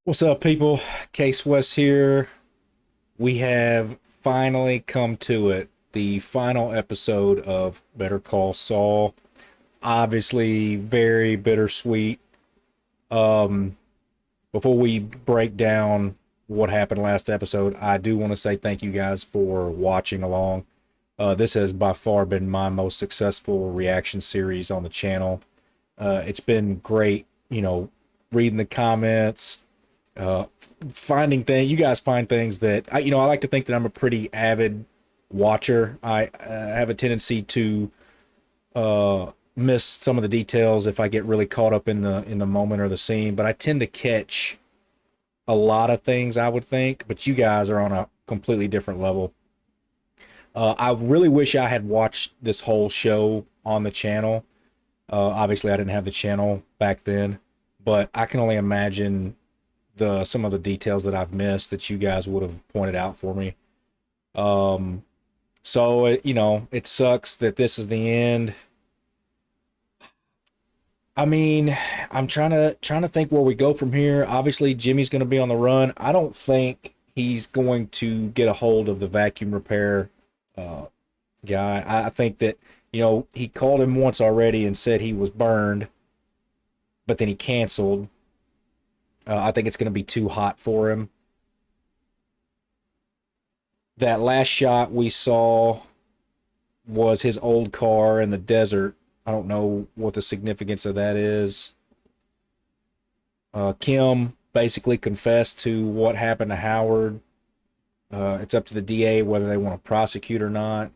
What's up, people? Case West here. We have finally come to it. The final episode of Better Call Saul. Obviously, very bittersweet. Um, Before we break down what happened last episode, I do want to say thank you guys for watching along. This has by far been my most successful reaction series on the channel. It's been great, reading the comments, uh, finding things. You guys find things that I like to think that I'm a pretty avid watcher. I have a tendency to miss some of the details if I get really caught up in the moment or the scene, but I tend to catch a lot of things, I would think, but you guys are on a completely different level. I really wish I had watched this whole show on the channel. Obviously I didn't have the channel back then, but I can only imagine the some of the details that I've missed that you guys would have pointed out for me. Um, it sucks that this is the end. I mean, I'm trying to think where we go from here. Obviously, Jimmy's going to be on the run. I don't think he's going to get a hold of the vacuum repair uh, guy. I think that he called him once already and said he was burned, but then he canceled. I think it's going to be too hot for him. That last shot we saw was his old car in the desert. I don't know what the significance of that is. Kim basically confessed to what happened to Howard. It's up to the DA whether they want to prosecute or not.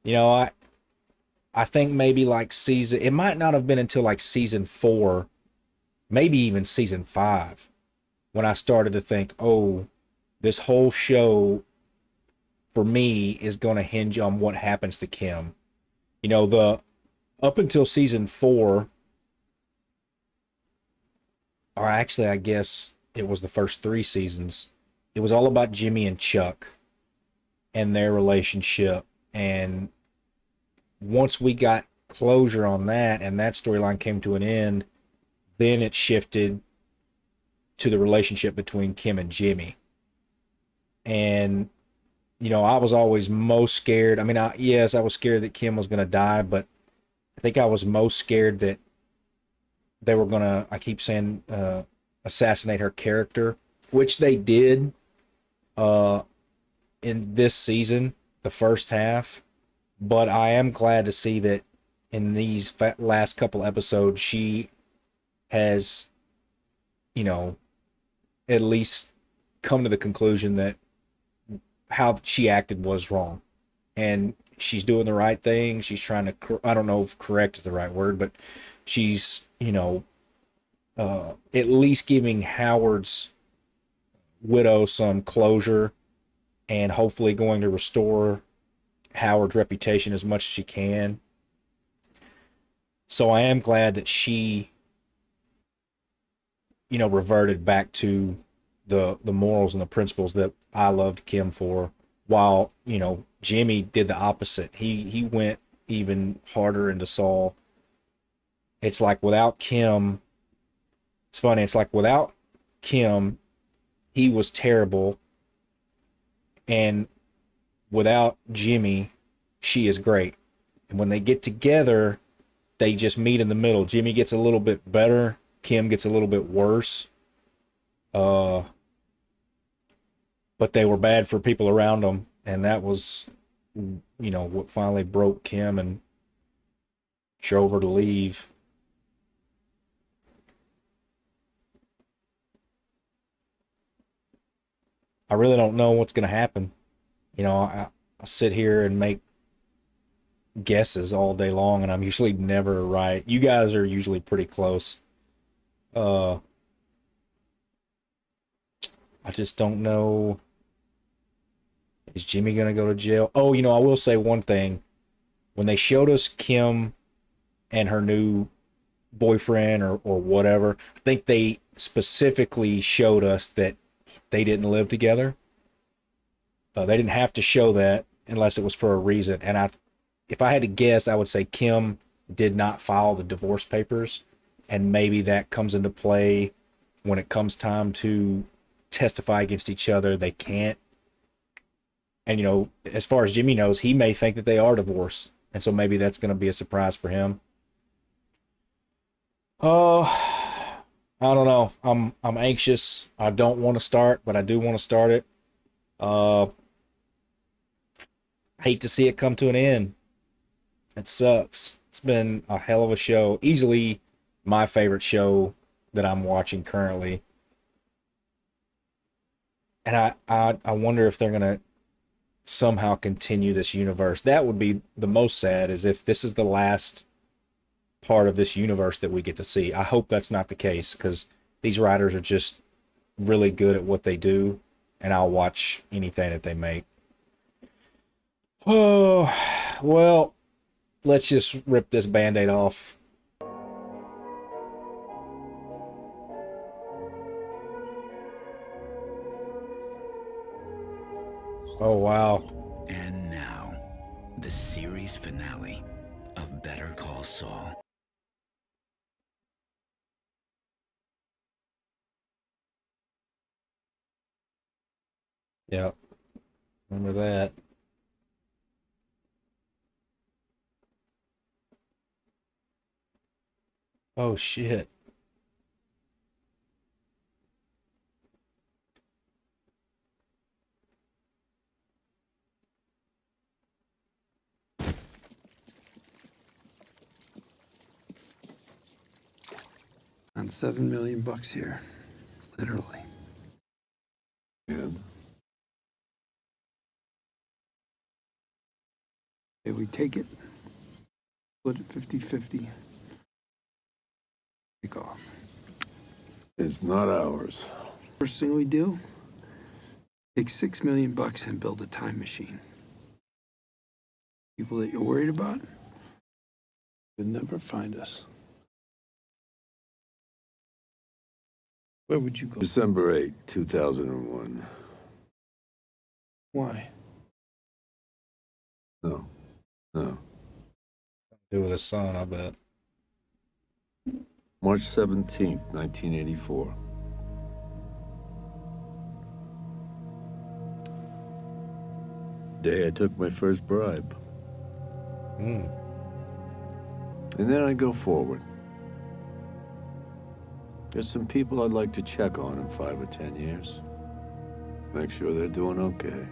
You know, I think maybe like season. It might not have been until like season 4, maybe even season 5, when I started to think, oh, this whole show for me is going to hinge on what happens to Kim. The up until season 4, or actually, I guess it was the first 3 seasons, it was all about Jimmy and Chuck and their relationship. And once we got closure on that and that storyline came to an end, then it shifted to the relationship between Kim and Jimmy. And, I was always most scared. I mean, yes, I was scared that Kim was going to die, but I think I was most scared that they were going to, I keep saying, assassinate her character, which they did uh, in this season, the first half. But I am glad to see that in these last couple episodes, she has, you know, at least come to the conclusion that how she acted was wrong. And she's doing the right thing. She's trying to, I don't know if correct is the right word, but she's, at least giving Howard's widow some closure and hopefully going to restore Howard's reputation as much as she can. So I am glad that she, reverted back to the morals and the principles that I loved Kim for, while, Jimmy did the opposite. He went even harder into Saul. It's like without Kim, it's funny, it's like without Kim, he was terrible, and without Jimmy, she is great. And when they get together, they just meet in the middle. Jimmy gets a little bit better, Kim gets a little bit worse. Uh, but they were bad for people around them, and that was, what finally broke Kim and drove her to leave. I really don't know what's going to happen. I sit here and make guesses all day long, and I'm usually never right. You guys are usually pretty close. Uh, I just don't know. Is Jimmy gonna go to jail? Oh, I will say one thing. When they showed us Kim and her new boyfriend or whatever, I think they specifically showed us that they didn't live together. They didn't have to show that unless it was for a reason. And if I had to guess, I would say Kim did not file the divorce papers. and maybe that comes into play when it comes time to testify against each other. They can't. And, you know, as far as Jimmy knows, he may think that they are divorced. And so maybe that's going to be a surprise for him. Oh, I don't know. I'm anxious. I don't want to start, but I do want to start it. Hate to see it come to an end. It sucks. It's been a hell of a show. Easily my favorite show that I'm watching currently. And I wonder if they're going to somehow continue this universe. That would be the most sad, is if this is the last part of this universe that we get to see. I hope that's not the case, because these writers are just really good at what they do, and I'll watch anything that they make. Oh, well, let's just rip this Band-Aid off. Oh, wow. And now, the series finale of Better Call Saul. Yep. Remember that. Oh, shit. On $7 million here, literally. And If we take it, split it 50-50, take off. it's not ours. First thing we do, take $6 million and build a time machine. People that you're worried about would never find us. Where would you go? December 8, 2001. Why? No. Do with his son, I bet. March 17th, 1984. Day I took my first bribe. Mm. And then I'd go forward. There's some people I'd like to check on in 5 or 10 years. Make sure they're doing okay.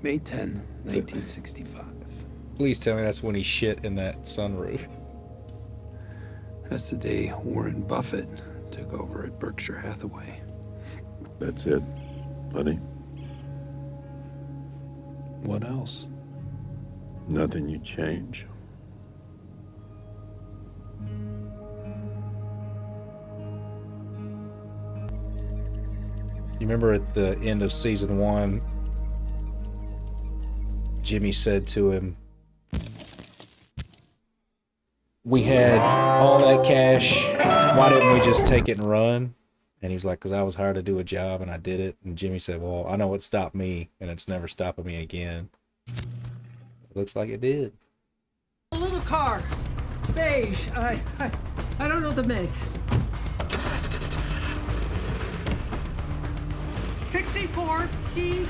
May 10, 1965. Please tell me that's when he shit in that sunroof. That's the day Warren Buffett took over at Berkshire Hathaway. That's it, buddy. What else? Nothing you change. You remember at the end of season 1, Jimmy said to him, "We had all that cash. Why didn't we just take it and run?" And he's like, "Because I was hired to do a job and I did it." And Jimmy said, "Well, I know what stopped me, and it's never stopping me again." It looks like it did. A little car, beige. I don't know the make. 64 P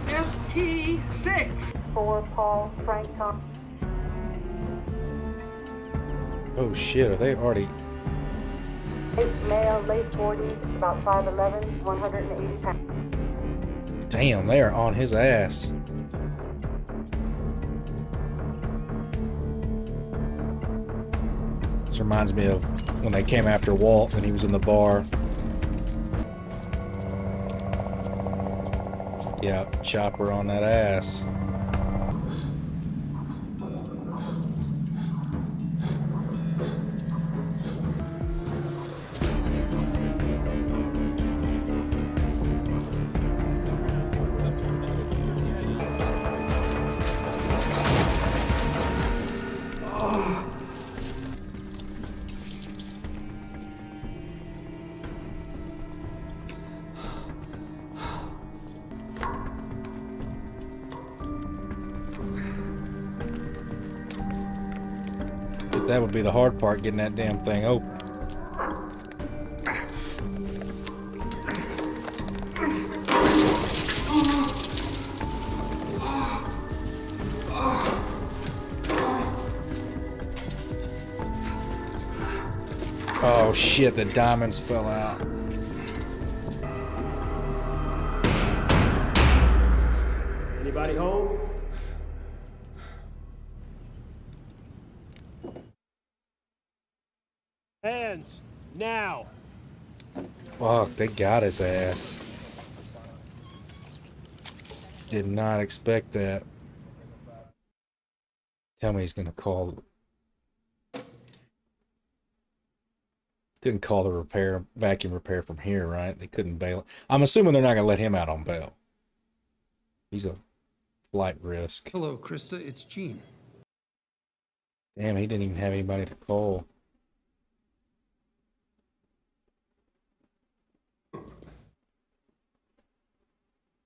FT6. For Paul Frank Tom. Oh shit, are they already... Male, late 40s, about 5'11", 180 pounds. Damn, they are on his ass. This reminds me of when they came after Walt and he was in the bar. Yeah, chopper on that ass. That would be the hard part, getting that damn thing open. Oh shit, the diamonds fell out. Anybody home? Hands, now! Fuck, they got his ass. Did not expect that. Tell me he's gonna call. Couldn't call the vacuum repair from here, right? They couldn't bail. I'm assuming they're not gonna let him out on bail. He's a flight risk. Hello, Krista. It's Gene. Damn, he didn't even have anybody to call.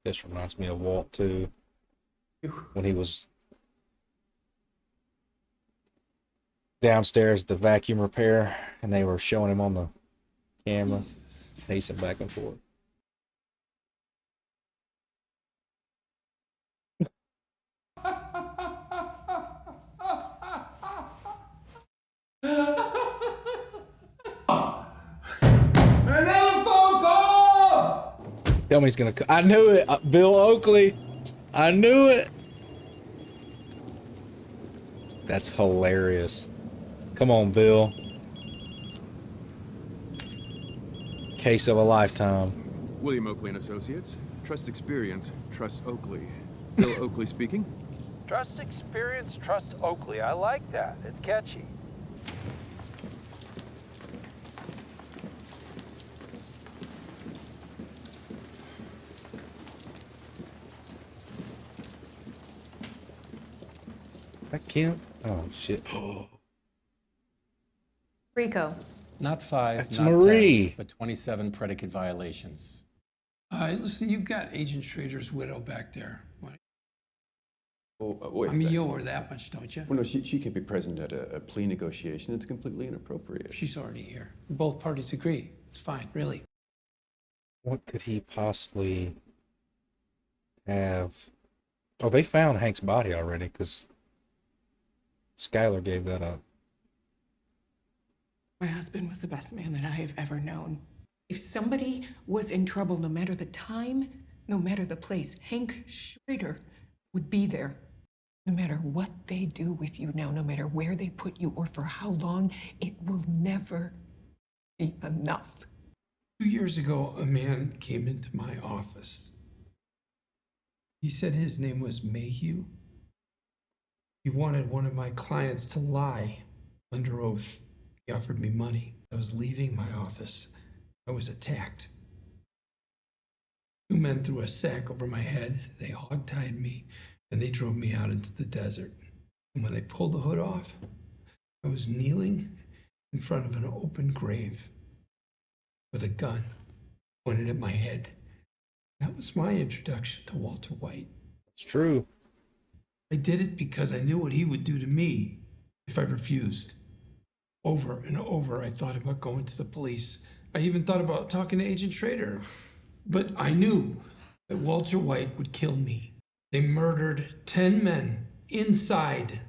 This reminds me of Walt too. When he was downstairs at the vacuum repair and they were showing him on the camera, pacing back and forth. Another phone call! Tell me he's gonna. I knew it, Bill Oakley. I knew it. That's hilarious. Come on, Bill. Case of a lifetime. William Oakley and Associates. Trust experience. Trust Oakley. Bill Oakley speaking. Trust experience, trust Oakley. I like that. It's catchy. I can't. Oh shit. Rico. Not 5, That's not Marie. 10, but 27 predicate violations. Listen, you've got Agent Schrader's widow back there. Wait I a mean, second. you owe her that much, don't you? Well, no, she can't be present at a plea negotiation. It's completely inappropriate. She's already here. Both parties agree. It's fine, really. What could he possibly have? Oh, they found Hank's body already because Skylar gave that up. My husband was the best man that I have ever known. If somebody was in trouble, no matter the time, no matter the place, Hank Schrader would be there. No matter what they do with you now, no matter where they put you or for how long, it will never be enough. 2 years ago, a man came into my office. He said his name was Mayhew. He wanted one of my clients to lie under oath. He offered me money. I was leaving my office. I was attacked. 2 men threw a sack over my head. They hogtied me, and they drove me out into the desert. And when they pulled the hood off, I was kneeling in front of an open grave with a gun pointed at my head. That was my introduction to Walter White. It's true. I did it because I knew what he would do to me if I refused. Over and over, I thought about going to the police. I even thought about talking to Agent Schrader. But I knew that Walter White would kill me. They murdered 10 men inside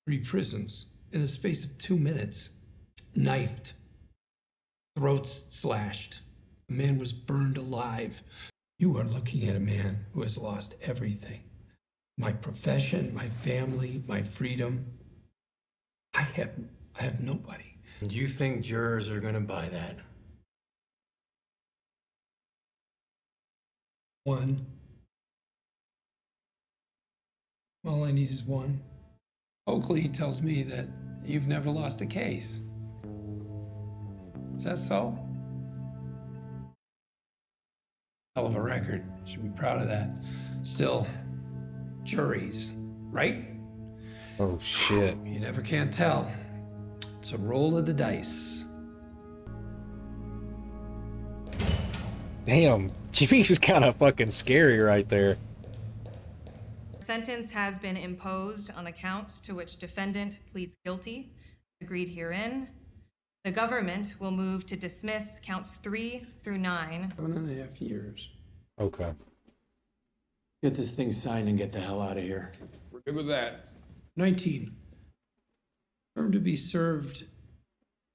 3 prisons in the space of 2 minutes. Knifed. Throats slashed. A man was burned alive. You are looking at a man who has lost everything. My profession, my family, my freedom. I have nobody. Do you think jurors are going to buy that? One. All I need is one. Oakley tells me that you've never lost a case. Is that so? Hell of a record. Should be proud of that. Still, juries, right? Oh shit. You never can tell. It's a roll of the dice. Damn, Jimmy was kind of fucking scary right there. Sentence has been imposed on the counts to which defendant pleads guilty. agreed herein, the government will move to dismiss counts 3 through 9. 7.5 years. Okay. Get this thing signed and get the hell out of here. We're good with that. 19. Term to be served,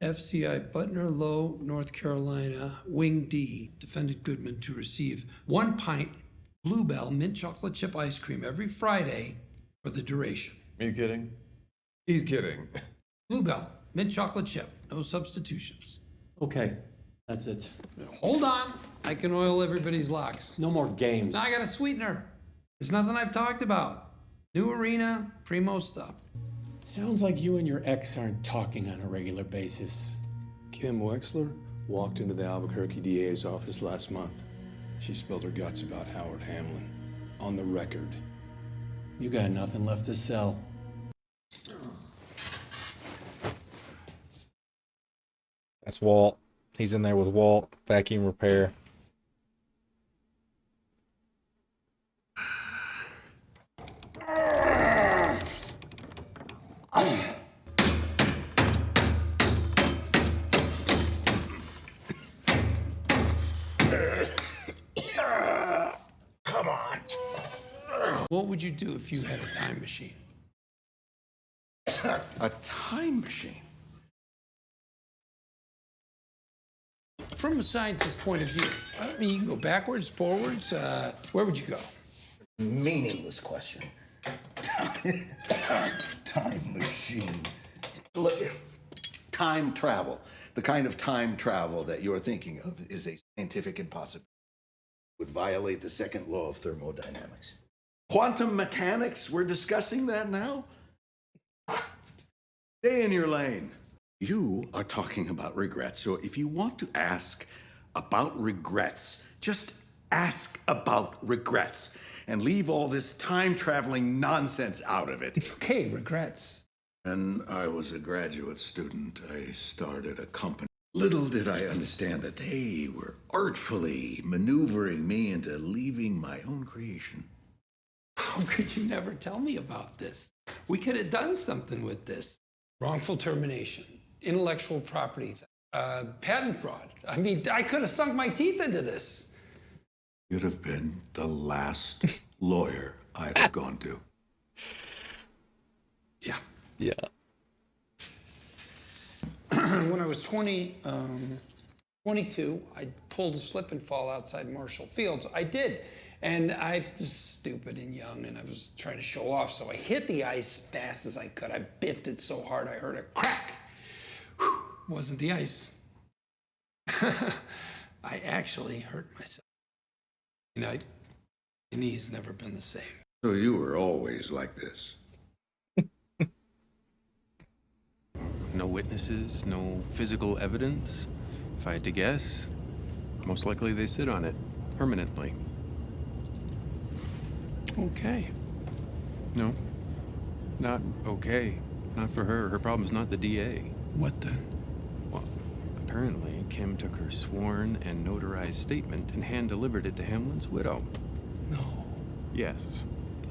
FCI Butner Low, North Carolina, Wing D. Defendant Goodman to receive 1 pint Bluebell mint chocolate chip ice cream every Friday for the duration. Are you kidding? He's kidding. Bluebell, mint chocolate chip, no substitutions. Okay, that's it. Hold on. I can oil everybody's locks. No more games. Now I got a sweetener. It's nothing I've talked about. New arena, primo stuff. Sounds like you and your ex aren't talking on a regular basis. Kim Wexler walked into the Albuquerque DA's office last month. She spilled her guts about Howard Hamlin. On the record. You got nothing left to sell. That's Walt. He's in there with Walt, vacuum repair. Come on. What would you do if you had a time machine? A time machine? From a scientist's point of view, I mean, you can go backwards, forwards. Where would you go? Meaningless question. Time machine. Look, time travel. The kind of time travel that you're thinking of is a scientific impossibility. Would violate the second law of thermodynamics. Quantum mechanics, we're discussing that now? Stay in your lane. You are talking about regrets, so if you want to ask about regrets, just ask about regrets and leave all this time-traveling nonsense out of it. Okay, regrets. When I was a graduate student, I started a company. Little did I understand that they were artfully maneuvering me into leaving my own creation. How could you never tell me about this? We could have done something with this. Wrongful termination, intellectual property, patent fraud. I mean, I could have sunk my teeth into this. You'd have been the last lawyer I'd have gone to. Yeah. Yeah. When I was 22, I pulled a slip and fall outside Marshall Fields. I did. And I was stupid and young, and I was trying to show off, so I hit the ice fast as I could. I biffed it so hard I heard a crack. Whew, wasn't the ice. I actually hurt myself. You know, my knee's never been the same. So you were always like this? No witnesses, no physical evidence. If I had to guess, most likely they sit on it permanently. Okay. No, not okay. Not for her. Her problem's not the DA. What then? Well, apparently Kim took her sworn and notarized statement and hand-delivered it to Hamlin's widow. No. Yes.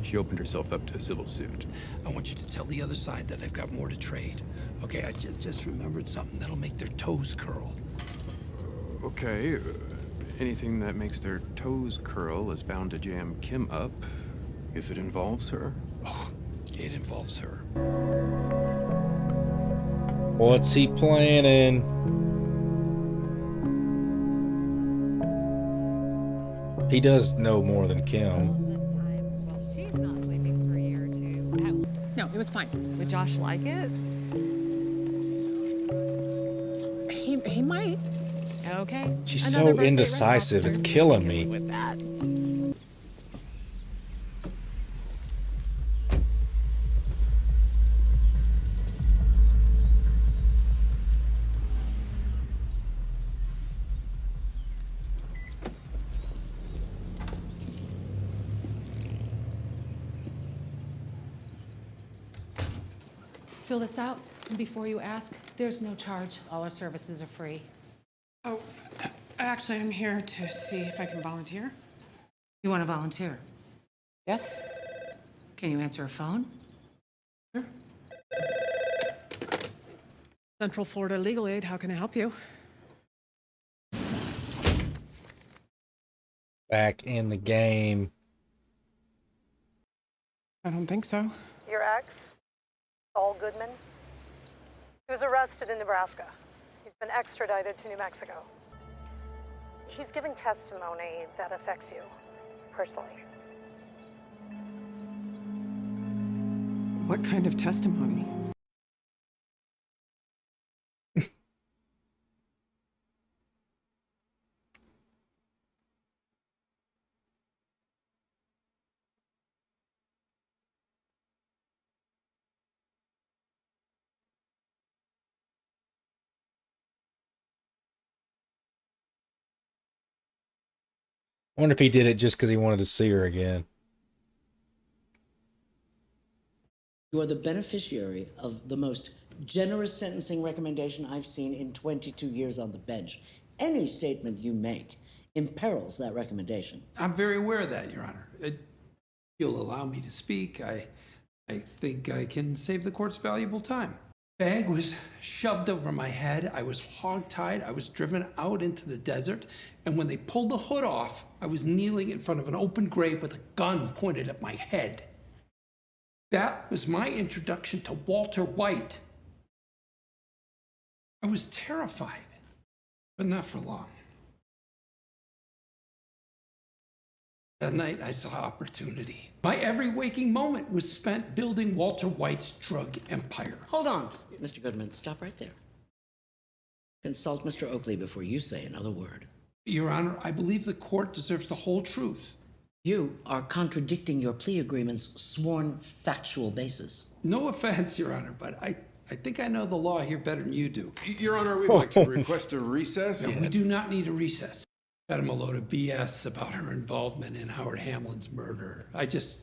She opened herself up to a civil suit. I want you to tell the other side that I've got more to trade. Okay, I just remembered something that'll make their toes curl. Okay. Anything that makes their toes curl is bound to jam Kim up. If it involves her. Oh, it involves her. What's he planning? He does know more than Kim. Well, she's not sleeping for a year or two. No, it was fine. Would Josh like it? He might. Okay. She's Another so birthday indecisive. Red It's Lobster. killing me. With that. Fill this out, and before you ask, there's no charge. All our services are free. Oh, actually, I'm here to see if I can volunteer. You want to volunteer? Yes? Can you answer a phone? Central Florida Legal Aid, how can I help you? Back in the game. I don't think so. Your ex, Saul Goodman, he was arrested in Nebraska. He's been extradited to New Mexico. He's giving testimony that affects you personally. What kind of testimony? I wonder if he did it just because he wanted to see her again. You are the beneficiary of the most generous sentencing recommendation I've seen in 22 years on the bench. Any statement you make imperils that recommendation. I'm very aware of that, Your Honor. If you'll allow me to speak, I think I can save the court's valuable time. Bag was shoved over my head. I was hogtied. I was driven out into the desert. And when they pulled the hood off, I was kneeling in front of an open grave with a gun pointed at my head. That was my introduction to Walter White. I was terrified, but not for long. That night, I saw opportunity. My every waking moment was spent building Walter White's drug empire. Hold on, Mr. Goodman. Stop right there. Consult Mr. Oakley before you say another word. Your Honor, I believe the court deserves the whole truth. You are contradicting your plea agreement's sworn factual basis. No offense, Your Honor, but I think I know the law here better than you do. Your Honor, we'd like to request a recess. No, we do not need a recess. Got him a load of BS about her involvement in Howard Hamlin's murder. I just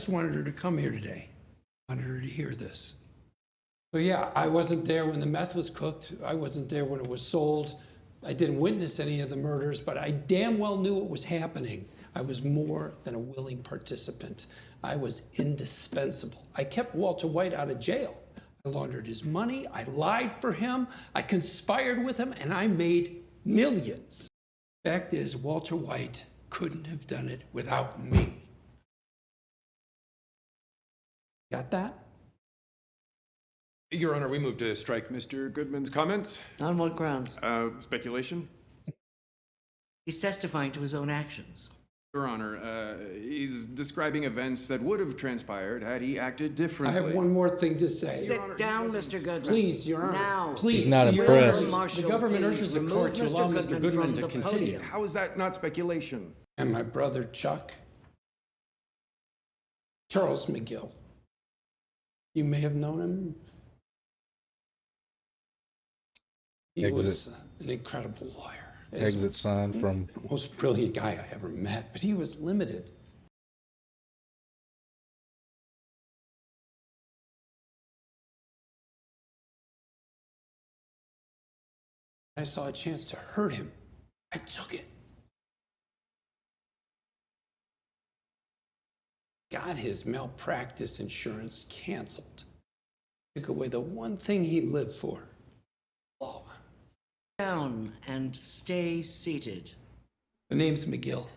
wanted her to come here today. I wanted her to hear this. So yeah, I wasn't there when the meth was cooked. I wasn't there when it was sold. I didn't witness any of the murders, but I damn well knew what was happening. I was more than a willing participant. I was indispensable. I kept Walter White out of jail. I laundered his money. I lied for him. I conspired with him, and I made millions. Fact is, Walter White couldn't have done it without me. Got that? Your Honor, we move to strike Mr. Goodman's comments. On what grounds? Speculation. He's testifying to his own actions. Your Honor, he's describing events that would have transpired had he acted I differently. have one more thing to say. Sit down, Mr. Goodman. Please, Your Honor. Now. Please. She's not Your impressed. Honor, The government urges the court to allow Mr. Goodman to from the continue. podium. How is that not speculation? And my brother Chuck, Charles McGill. You may have known him. He was an incredible lawyer. Exit sign from... The most brilliant guy I ever met, but he was limited. I saw a chance to hurt him. I took it. Got his malpractice insurance canceled. Took away the one thing he lived for. Law. Down and stay seated. The name's McGill.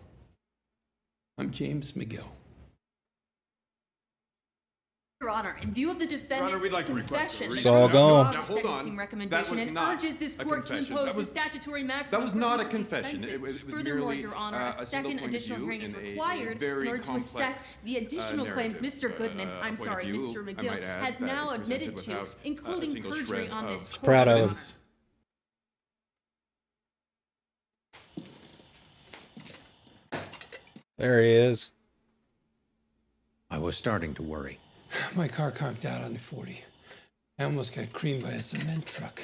I'm James McGill. Your Honor, in view of the defendant's we'd like to request a confession, recess. It's all gone. the Now, hold on. sentencing recommendation That was and not urges this a court to confession. impose That was- the statutory maximum. That was for not each a of these confession. It offenses. was Furthermore, merely, Your Honor, a a single second point of additional view hearing is in a required in very order to assess complex, the additional claims narrative. Mr. Goodman, I'm point of sorry, view, Mr. I McGill, might add, has that now is presented admitted to, without a including single perjury shred on of this court. Proud of him. evidence. There he is. I was starting to worry. My car conked out on the 40. I almost got creamed by a cement truck.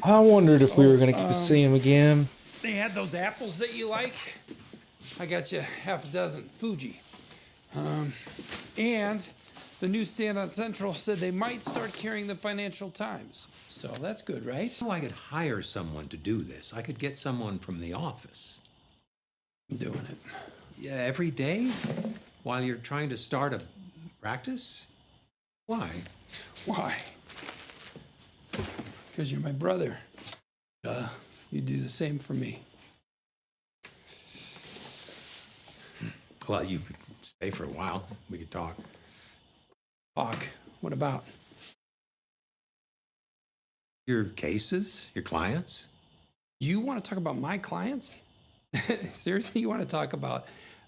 I wondered if we were going to get to see him again. They had those apples that you like. I got you half a dozen, Fuji. And the newsstand on Central said they might start carrying the Financial Times. So that's good, right? So I could hire someone to do this. I could get someone from the office. I'm doing it. Yeah, every day? while you're trying to start a practice? Why? Why? Because you're my brother. You do the same for me. Well, you could stay for a while. We could talk. Talk? What about? Your cases? Your clients? You want to talk about my clients? Seriously, you want to talk about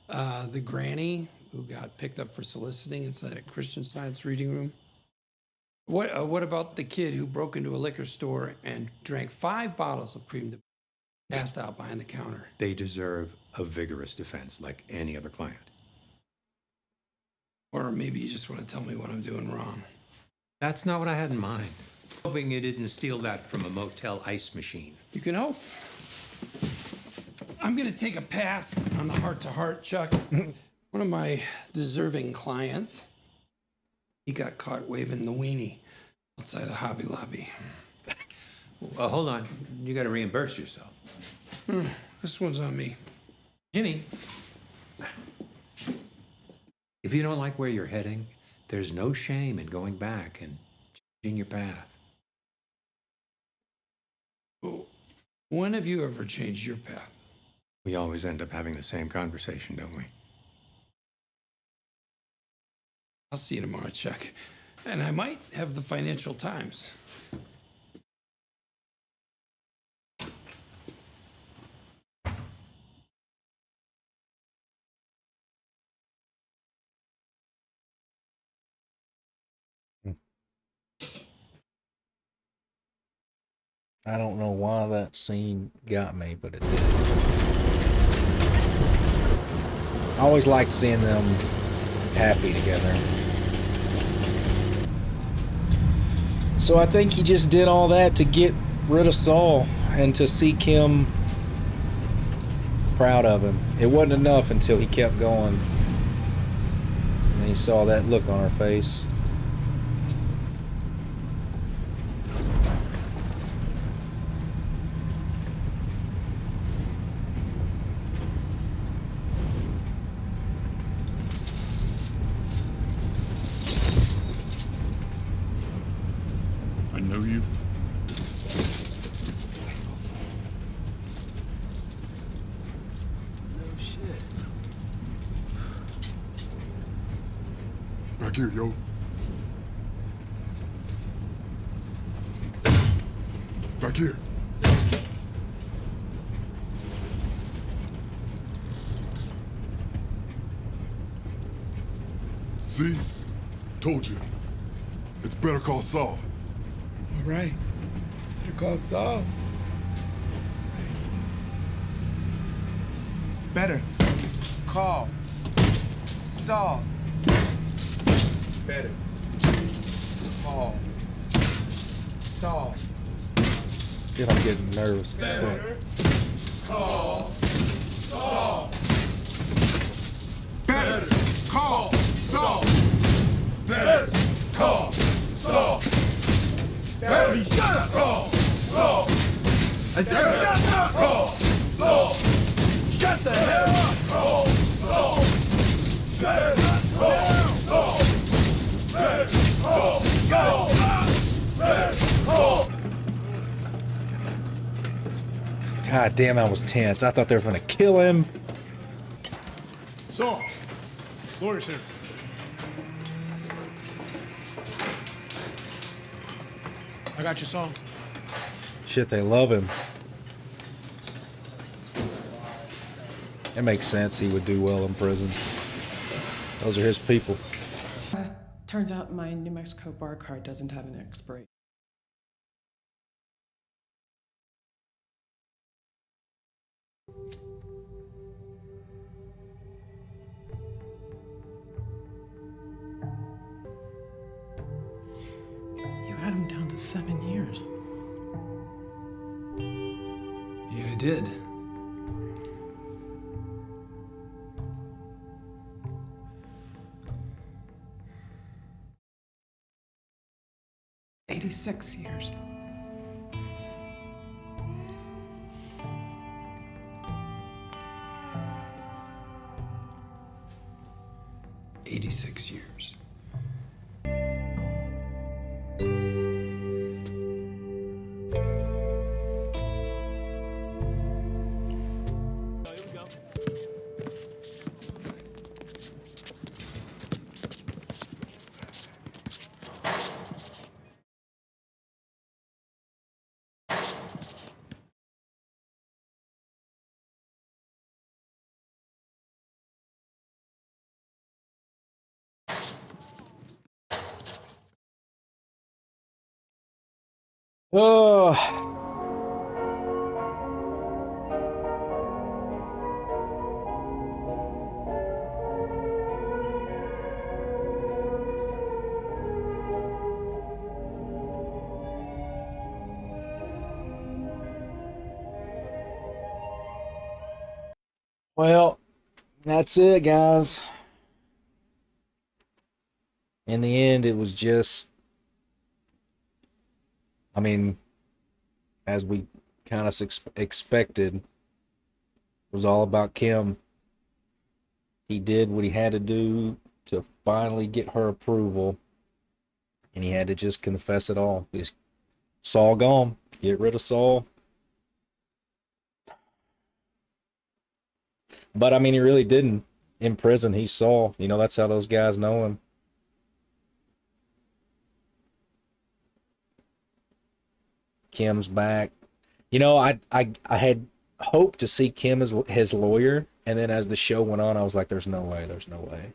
the granny who got picked up for soliciting inside a Christian Science reading room? What about the kid who broke into a liquor store and drank 5 bottles of cream de passed out behind the counter? They deserve a vigorous defense like any other client. Or maybe you just want to tell me what I'm doing wrong. That's not what I had in mind. Hoping you didn't steal that from a motel ice machine. You can hope. I'm going to take a pass on the heart-to-heart, Chuck. One of my deserving clients, he got caught waving the weenie outside a Hobby Lobby. Well, hold on. You got to reimburse yourself. This one's on me. Jimmy, if you don't like where you're heading, there's no shame in going back and changing your path. When have you ever changed your path? We always end up having the same conversation, don't we? I'll see you tomorrow, Chuck. And I might have the Financial Times. I don't know why that scene got me, but it did. I always liked seeing them happy together. So I think he just did all that to get rid of Saul and to see Kim proud of him. It wasn't enough until he kept going. And he saw that look on her face. I know you. No shit. Back here, yo. Back here. See? Told you. It's Better Call Saul. All right. Better call Saul. Better call Saul. Better call Saul. Dude, I'm getting nervous as fuck. Better call Saul. Better call Saul. Better call Saul. Better shut up! Call Saul. I said shut up! Call Saul. Shut the hell up! Call Saul. Better call Saul. Better call Saul. Better call. God damn, I was tense. I thought they were gonna kill him. Saul. Lawyer's here. I got you, Saul. Shit, they love him. It makes sense he would do well in prison. Those are his people. Turns out my New Mexico bar card doesn't have an expiration. You had him down to 7 years. Yeah, I did. "86 years. 86 years. Oh. Well, that's it, guys. In the end, it was just, I mean, as we kind of expected, it was all about Kim. He did what he had to do to finally get her approval, and he had to just confess it all. Just Saul gone. Get rid of Saul. But I mean, he really didn't. In prison, he's Saul. You know, that's how those guys know him. Kim's back. You know, I had hoped to see Kim as his lawyer, and then as the show went on, I was like, there's no way, there's no way.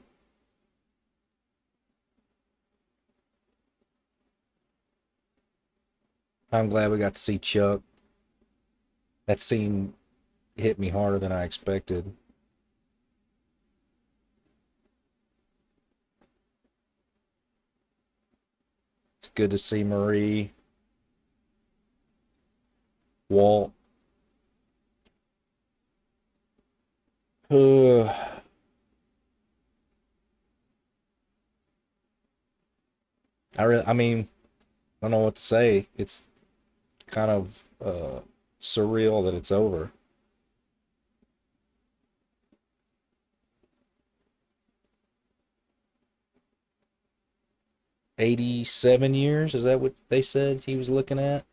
I'm glad we got to see Chuck. That scene hit me harder than I expected. It's good to see Marie, Walt. I mean, I don't know what to say. It's kind of surreal that it's over. $87 is that what they said he was looking at?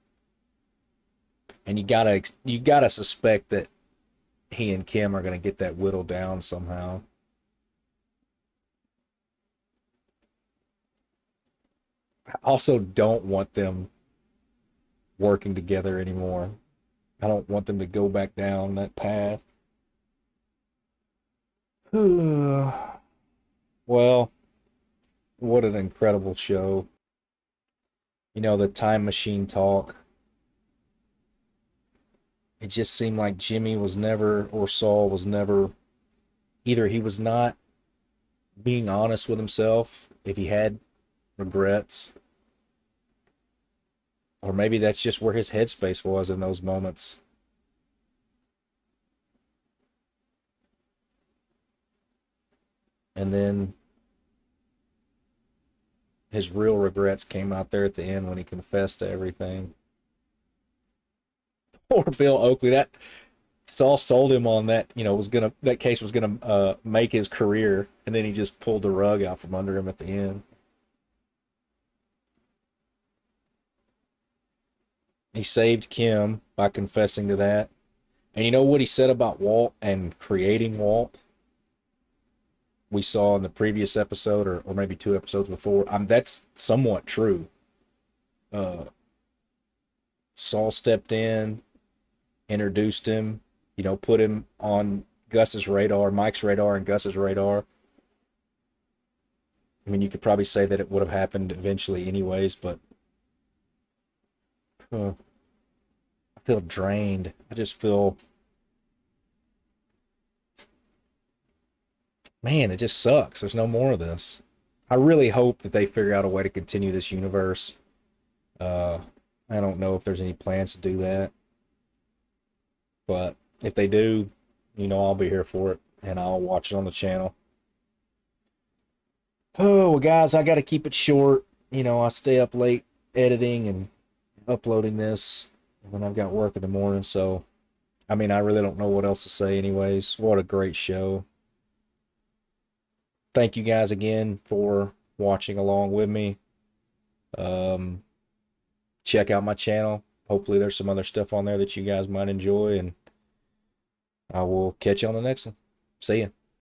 And you gotta suspect that he and Kim are gonna get that whittled down somehow. I also don't want them working together anymore. I don't want them to go back down that path. Well, what an incredible show. You know, the time machine talk. It just seemed like Jimmy was never, or Saul was never, either he was not being honest with himself if he had regrets, or maybe that's just where his headspace was in those moments. And then his real regrets came out there at the end when he confessed to everything. Poor Bill Oakley. That Saul sold him on that, you know, that case was gonna make his career, and then he just pulled the rug out from under him at the end. He saved Kim by confessing to that. And you know what he said about Walt and creating Walt? We saw in the previous episode, or maybe 2 episodes before. That's somewhat true. Saul stepped in, introduced him, you know, put him on Gus's radar, Mike's radar, and Gus's radar. I mean, you could probably say that it would have happened eventually anyways, but I feel drained. I just feel, man, it just sucks. There's no more of this. I really hope that they figure out a way to continue this universe. I don't know if there's any plans to do that, but if they do, you know, I'll be here for it, and I'll watch it on the channel. Oh, well, guys, I got to keep it short. You know, I stay up late editing and uploading this, and then I've got work in the morning, so, I mean, I really don't know what else to say anyways. What a great show. thank you guys again for watching along with me. Check out my channel. Hopefully there's some other stuff on there that you guys might enjoy, and I will catch you on the next one. See ya.